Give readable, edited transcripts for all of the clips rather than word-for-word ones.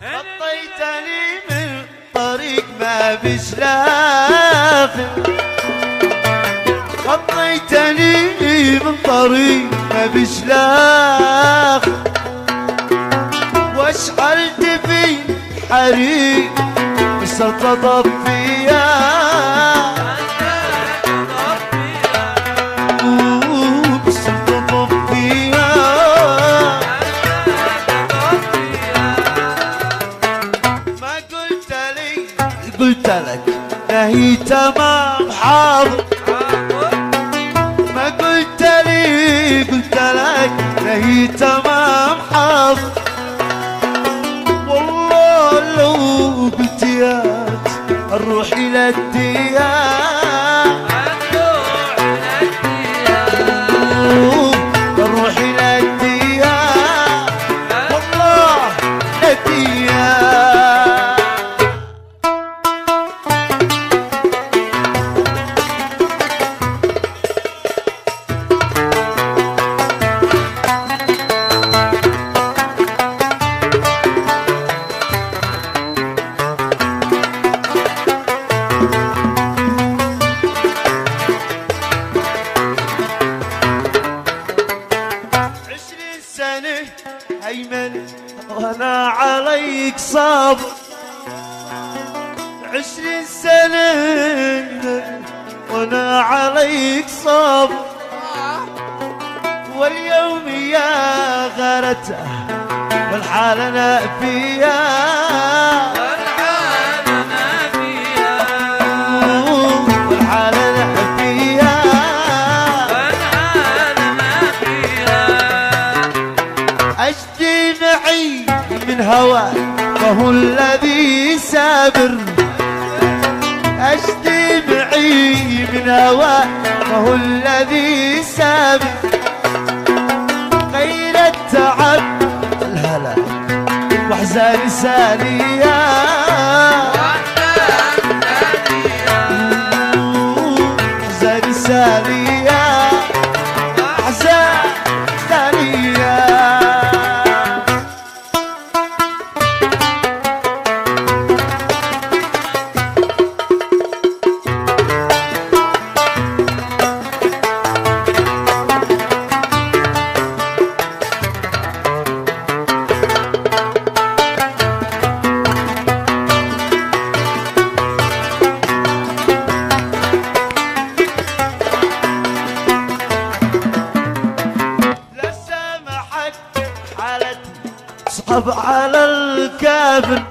خطيتني من طريق ما بشلاف، خطيتني من طريق ما بشلاف، واشعلت في حريق صرت اطفيها، صرت اطفيها، ما قلت لك نهي تمام حاضر، ما قلت لك نهي تمام حاضر، والله لو قلت ياك نروح إلى الديار، نروح إلى الديار، والله للديار. هيمن وانا عليك صابر، 20 سنة وانا عليك صابر، واليوم يا غارته والحال انا فيها، والحال انا فيها، أشتي معي من هواك وهو الذي سابر، أشتي معي من هواك وهو الذي سابر، غير التعب الهلا واحزاني سالية، احزاني سالية، احزان سالية. صعب على الكافر،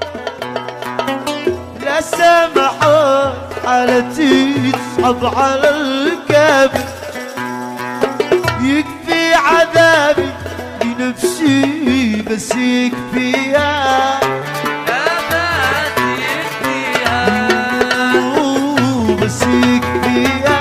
لا سامحك حالتي تصعب على الكافر، يكفي عذابي لنفسي بس يكفيها، بس يكفيها،